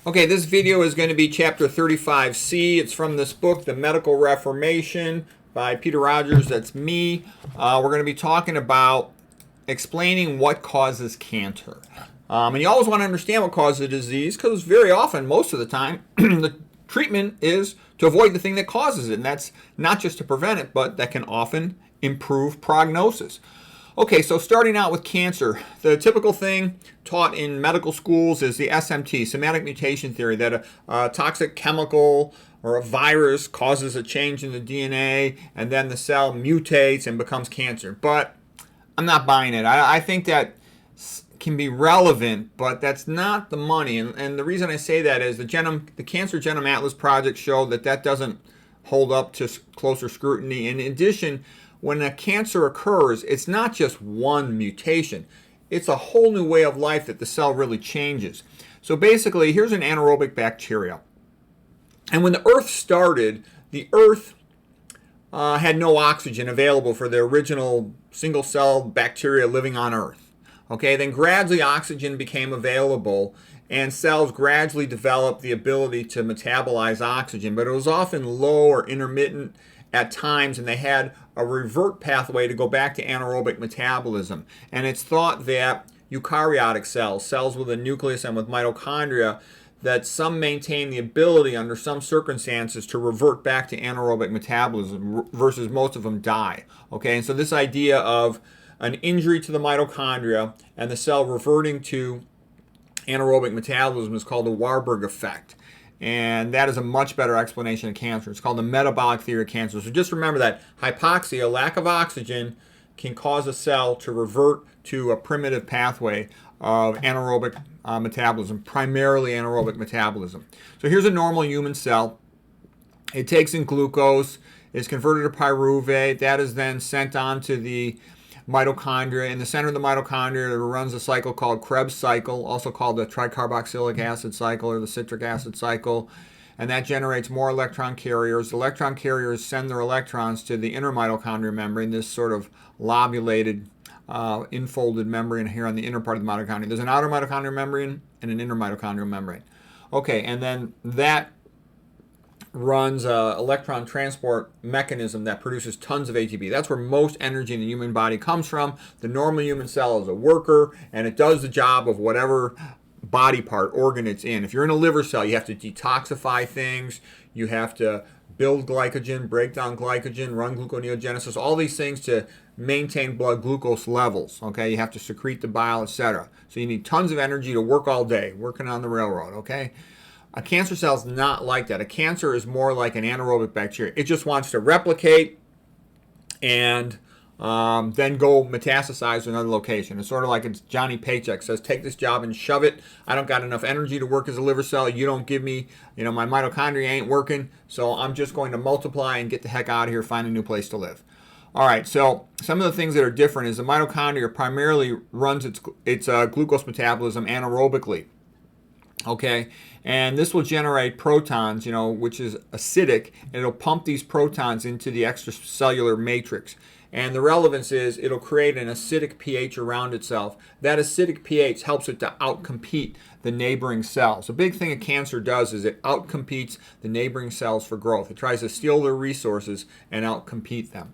Okay, this video is going to be chapter 35C. It's from this book, The Medical Reformation by Peter Rogers. That's me. We're going to be talking about explaining what causes cancer. And you always want to understand what causes a disease because very often, most of the time, the treatment is to avoid the thing that causes it. And that's not just to prevent it, but that can often improve prognosis. Okay, so starting out with cancer, the typical thing taught in medical schools is the SMT, somatic mutation theory, that a toxic chemical or a virus causes a change in the DNA and then the cell mutates and becomes cancer. But I'm not buying it. I think that can be relevant, but that's not the money. And the reason I say that is the Cancer Genome Atlas project showed that doesn't hold up to closer scrutiny. In addition, when a cancer occurs, it's not just one mutation. It's a whole new way of life that the cell really changes. So basically, here's an anaerobic bacteria. And when the Earth started, the Earth had no oxygen available for the original single-cell bacteria living on Earth. Okay, then gradually oxygen became available and cells gradually developed the ability to metabolize oxygen, but it was often low or intermittent at times, and they had a revert pathway to go back to anaerobic metabolism. And it's thought that eukaryotic cells, cells with a nucleus and with mitochondria, that some maintain the ability under some circumstances to revert back to anaerobic metabolism versus most of them die. Okay, and so this idea of an injury to the mitochondria and the cell reverting to anaerobic metabolism is called the Warburg effect. And that is a much better explanation of cancer. It's called the metabolic theory of cancer. So just remember that hypoxia, lack of oxygen, can cause a cell to revert to a primitive pathway of anaerobic metabolism, primarily anaerobic metabolism. So here's a normal human cell. It takes in glucose, is converted to pyruvate. That is then sent on to the mitochondria. In the center of the mitochondria, it runs a cycle called Krebs cycle, also called the tricarboxylic acid cycle or the citric acid cycle, and that generates more electron carriers. The electron carriers send their electrons to the inner mitochondrial membrane, this sort of lobulated, infolded membrane here on the inner part of the mitochondria. There's an outer mitochondrial membrane and an inner mitochondrial membrane. Okay, and then that runs an electron transport mechanism that produces tons of ATP. That's where most energy in the human body comes from. The normal human cell is a worker, and it does the job of whatever body part, organ it's in. If you're in a liver cell, you have to detoxify things. You have to build glycogen, break down glycogen, run gluconeogenesis, all these things to maintain blood glucose levels. Okay, you have to secrete the bile, etc. So you need tons of energy to work all day, working on the railroad. Okay. A cancer cell is not like that. A cancer is more like an anaerobic bacteria. It just wants to replicate and then go metastasize to another location. It's sort of like it's Johnny Paycheck says, take this job and shove it. I don't got enough energy to work as a liver cell. You don't give me, my mitochondria ain't working, so I'm just going to multiply and get the heck out of here, find a new place to live. All right, so some of the things that are different is the mitochondria primarily runs its glucose metabolism anaerobically. Okay, and this will generate protons, which is acidic, and it'll pump these protons into the extracellular matrix. And the relevance is it'll create an acidic pH around itself. That acidic pH helps it to outcompete the neighboring cells. A big thing a cancer does is it outcompetes the neighboring cells for growth. It tries to steal their resources and outcompete them.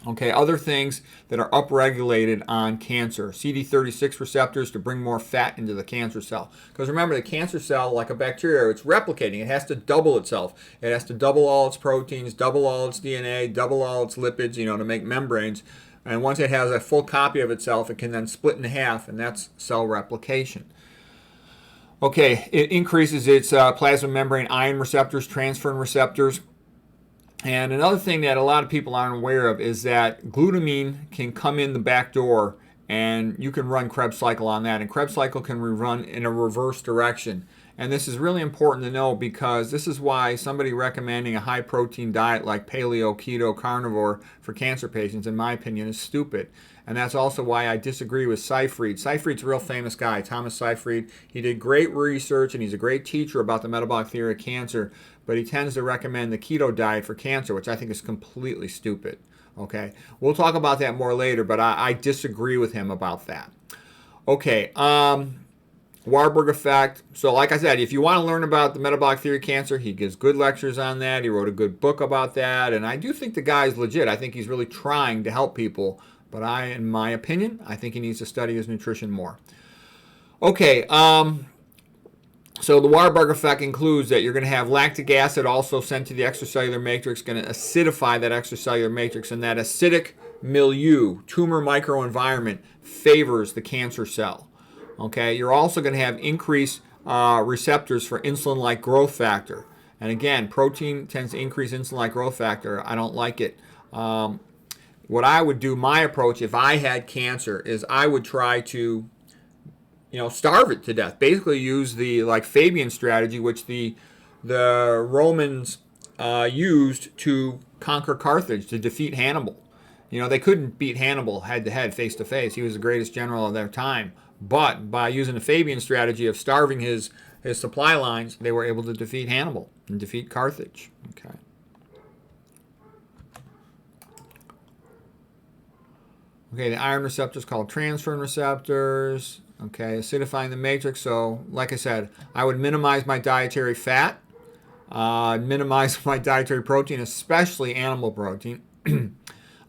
Okay, other things that are upregulated on cancer. CD36 receptors to bring more fat into the cancer cell. Because remember, the cancer cell, like a bacteria, it's replicating. It has to double itself. It has to double all its proteins, double all its DNA, double all its lipids, to make membranes. And once it has a full copy of itself, it can then split in half, and that's cell replication. Okay, it increases its plasma membrane ion receptors, transferrin receptors. And another thing that a lot of people aren't aware of is that glutamine can come in the back door and you can run Krebs cycle on that. And Krebs cycle can run in a reverse direction. And this is really important to know because this is why somebody recommending a high protein diet like paleo, keto, carnivore for cancer patients, in my opinion, is stupid. And that's also why I disagree with Seyfried. Seyfried's a real famous guy, Thomas Seyfried. He did great research and he's a great teacher about the metabolic theory of cancer, but he tends to recommend the keto diet for cancer, which I think is completely stupid. Okay, we'll talk about that more later, but I disagree with him about that. Okay, Warburg effect. So like I said, if you want to learn about the metabolic theory of cancer, he gives good lectures on that. He wrote a good book about that. And I do think the guy's legit. I think he's really trying to help people. But in my opinion, I think he needs to study his nutrition more. Okay, so the Warburg effect includes that you're going to have lactic acid also sent to the extracellular matrix, going to acidify that extracellular matrix, and that acidic milieu, tumor microenvironment, favors the cancer cell. Okay, you're also going to have increased receptors for insulin-like growth factor. And again, protein tends to increase insulin-like growth factor. I don't like it. What I would do, my approach, if I had cancer, is I would try to starve it to death. Basically use the Fabian strategy, which the Romans used to conquer Carthage, to defeat Hannibal. They couldn't beat Hannibal head to head, face to face. He was the greatest general of their time. But by using the Fabian strategy of starving his supply lines, they were able to defeat Hannibal and defeat Carthage. Okay. Okay, the iron receptors called transferrin receptors. Okay, acidifying the matrix. So, like I said, I would minimize my dietary fat, minimize my dietary protein, especially animal protein.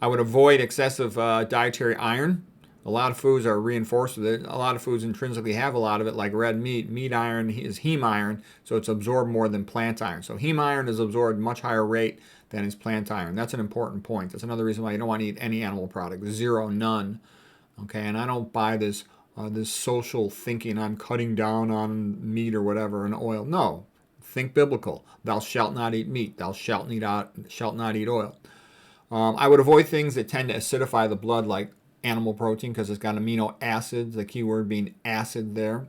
I would avoid excessive dietary iron. A lot of foods are reinforced with it. A lot of foods intrinsically have a lot of it, like red meat. Meat iron is heme iron, so it's absorbed more than plant iron. So heme iron is absorbed at a much higher rate than is plant iron. That's an important point. That's another reason why you don't want to eat any animal product. Zero, none. Okay, and I don't buy this social thinking, I'm cutting down on meat or whatever and oil. No, think biblical. Thou shalt not eat meat. Thou shalt not eat oil. I would avoid things that tend to acidify the blood, like animal protein, because it's got amino acids, the key word being acid there.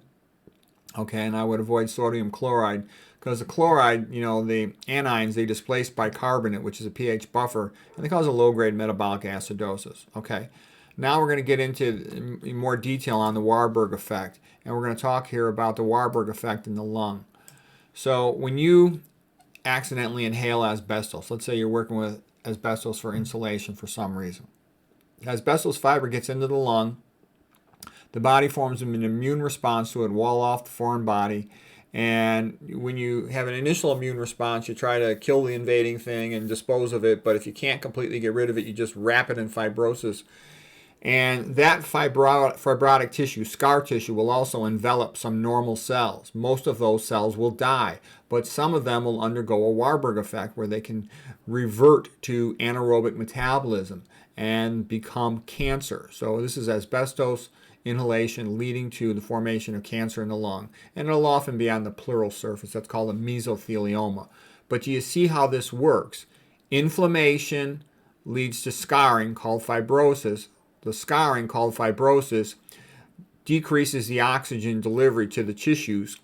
Okay, and I would avoid sodium chloride, because the chloride, the anions, they displace bicarbonate, which is a pH buffer, and they cause a low-grade metabolic acidosis. Okay, now we're going to get into more detail on the Warburg effect, and we're going to talk here about the Warburg effect in the lung. So when you accidentally inhale asbestos, let's say you're working with asbestos for insulation for some reason. Asbestos fiber gets into the lung. The body forms an immune response to it, wall off the foreign body. And when you have an initial immune response, you try to kill the invading thing and dispose of it. But if you can't completely get rid of it, you just wrap it in fibrosis. And that fibrotic tissue, scar tissue, will also envelop some normal cells. Most of those cells will die, but some of them will undergo a Warburg effect where they can revert to anaerobic metabolism and become cancer. So this is asbestos inhalation leading to the formation of cancer in the lung. And it'll often be on the pleural surface. That's called a mesothelioma. But do you see how this works? Inflammation leads to scarring called fibrosis. The scarring called fibrosis decreases the oxygen delivery to the tissues.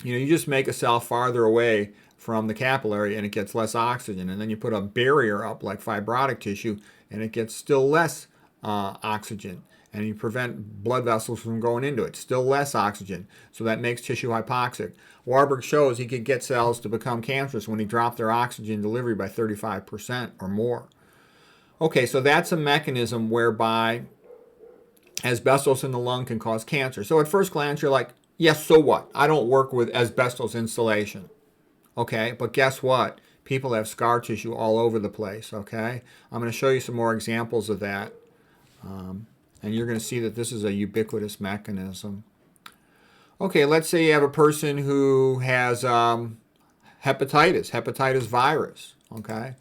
You just make a cell farther away from the capillary and it gets less oxygen, and then you put a barrier up like fibrotic tissue and it gets still less oxygen, and you prevent blood vessels from going into it, still less oxygen, so that makes tissue hypoxic. Warburg shows he could get cells to become cancerous when he dropped their oxygen delivery by 35% or more. Okay, so that's a mechanism whereby asbestos in the lung can cause cancer. So at first glance you're like, yes, so what? I don't work with asbestos insulation. Okay, but guess what? People have scar tissue all over the place, okay? I'm going to show you some more examples of that. And you're going to see that this is a ubiquitous mechanism. Okay, let's say you have a person who has hepatitis virus, okay?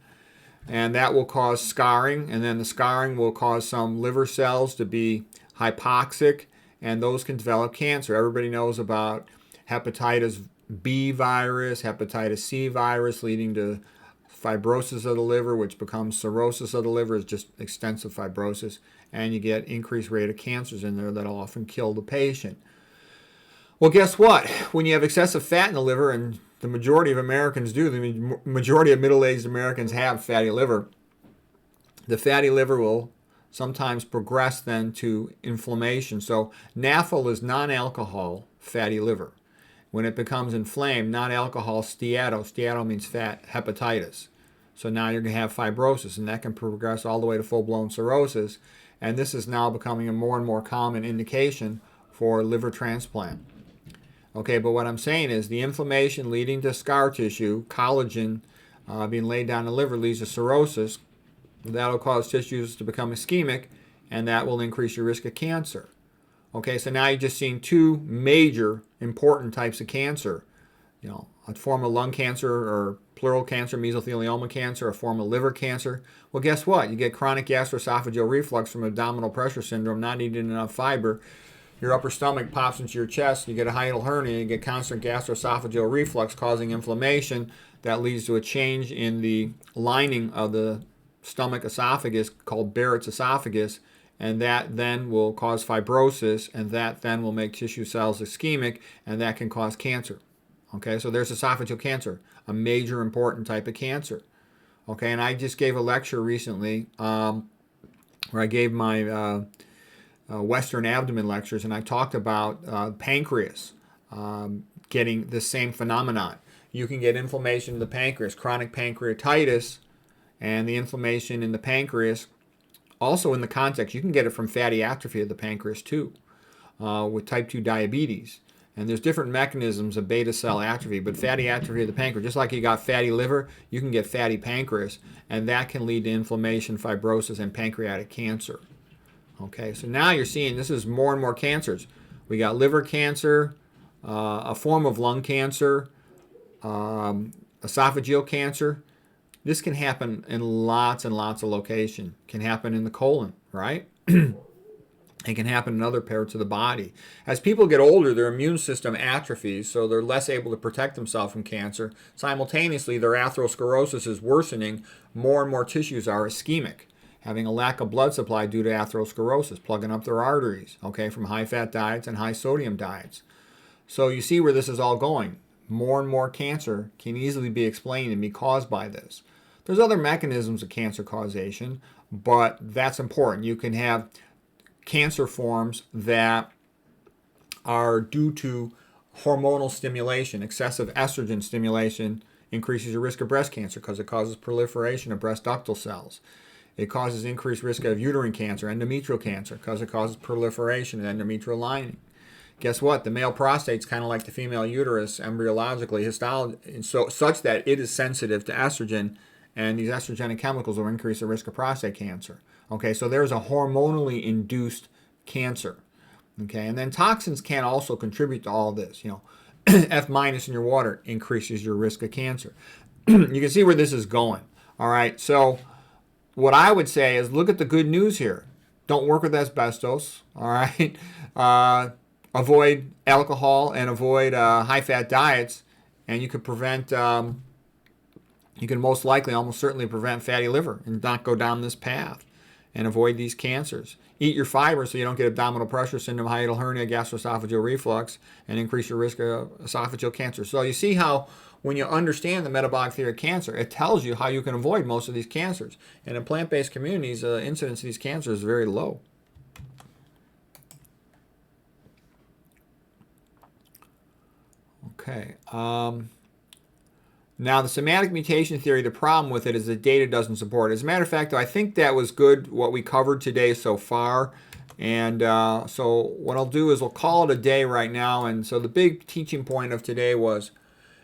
And that will cause scarring, and then the scarring will cause some liver cells to be hypoxic, and those can develop cancer. Everybody knows about hepatitis B virus, hepatitis C virus, leading to fibrosis of the liver, which becomes cirrhosis of the liver, is just extensive fibrosis, and you get increased rate of cancers in there that'll often kill the patient. Well, guess what? When you have excessive fat in the liver, and the majority of Americans do, the majority of middle-aged Americans have fatty liver, the fatty liver will sometimes progress then to inflammation. So NAFL is non-alcohol fatty liver. When it becomes inflamed, non-alcohol steato means fat, hepatitis. So now you're going to have fibrosis, and that can progress all the way to full-blown cirrhosis. And this is now becoming a more and more common indication for liver transplant. Okay, but what I'm saying is the inflammation leading to scar tissue, collagen being laid down in the liver leads to cirrhosis. That'll cause tissues to become ischemic, and that will increase your risk of cancer. Okay, so now you've just seen two major important types of cancer. A form of lung cancer or pleural cancer, mesothelioma cancer, a form of liver cancer. Well, guess what? You get chronic gastroesophageal reflux from abdominal pressure syndrome, not eating enough fiber. Your upper stomach pops into your chest, you get a hiatal hernia, you get constant gastroesophageal reflux causing inflammation that leads to a change in the lining of the stomach esophagus called Barrett's esophagus, and that then will cause fibrosis, and that then will make tissue cells ischemic, and that can cause cancer. Okay, so there's esophageal cancer, a major important type of cancer. Okay, and I just gave a lecture recently where I gave my Western abdomen lectures, and I talked about pancreas getting the same phenomenon. You can get inflammation in the pancreas, chronic pancreatitis, and the inflammation in the pancreas. Also in the context, you can get it from fatty atrophy of the pancreas too, with type 2 diabetes. And there's different mechanisms of beta cell atrophy, but fatty atrophy of the pancreas, just like you got fatty liver, you can get fatty pancreas, and that can lead to inflammation, fibrosis, and pancreatic cancer. Okay, so now you're seeing this is more and more cancers. We got liver cancer, a form of lung cancer, esophageal cancer. This can happen in lots and lots of locations. It can happen in the colon, right? It can happen in other parts of the body. As people get older, their immune system atrophies, so they're less able to protect themselves from cancer. Simultaneously, their atherosclerosis is worsening. More and more tissues are ischemic, having a lack of blood supply due to atherosclerosis, plugging up their arteries, okay, from high-fat diets and high-sodium diets. So you see where this is all going. More and more cancer can easily be explained and be caused by this. There's other mechanisms of cancer causation, but that's important. You can have cancer forms that are due to hormonal stimulation. Excessive estrogen stimulation increases your risk of breast cancer because it causes proliferation of breast ductal cells. It causes increased risk of uterine cancer, endometrial cancer, because it causes proliferation of endometrial lining. Guess what? The male prostate's kind of like the female uterus embryologically, such that it is sensitive to estrogen, and these estrogenic chemicals will increase the risk of prostate cancer. Okay, so there's a hormonally induced cancer. Okay, and then toxins can also contribute to all this. F- in your water increases your risk of cancer. You can see where this is going. All right, so what I would say is look at the good news here. Don't work with asbestos. All right, avoid alcohol and avoid high-fat diets, and you could prevent. You can most likely, almost certainly, prevent fatty liver and not go down this path and avoid these cancers. Eat your fiber so you don't get abdominal pressure syndrome, hiatal hernia, gastroesophageal reflux, and increase your risk of esophageal cancer. So you see how when you understand the metabolic theory of cancer, it tells you how you can avoid most of these cancers. And in plant-based communities, the incidence of these cancers is very low. Okay. Now, the somatic mutation theory, the problem with it is the data doesn't support it. As a matter of fact, I think that was good, what we covered today so far. And so what I'll do is we'll call it a day right now. And so the big teaching point of today was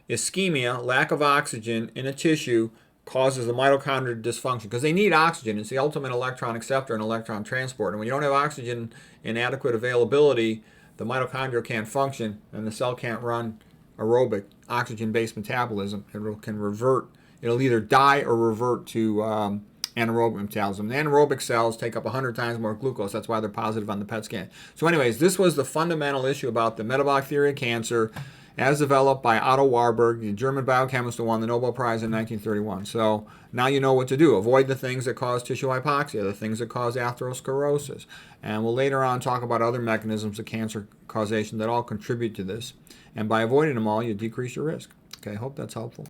ischemia, lack of oxygen in a tissue, causes the mitochondrial dysfunction because they need oxygen. It's the ultimate electron acceptor and electron transport. And when you don't have oxygen in adequate availability, the mitochondria can't function and the cell can't run aerobic, oxygen-based metabolism. It can revert. It'll either die or revert to anaerobic metabolism. The anaerobic cells take up 100 times more glucose. That's why they're positive on the PET scan. So anyways, this was the fundamental issue about the metabolic theory of cancer as developed by Otto Warburg, the German biochemist who won the Nobel Prize in 1931. So now you know what to do. Avoid the things that cause tissue hypoxia, the things that cause atherosclerosis. And we'll later on talk about other mechanisms of cancer causation that all contribute to this. And by avoiding them all, you decrease your risk. Okay, I hope that's helpful.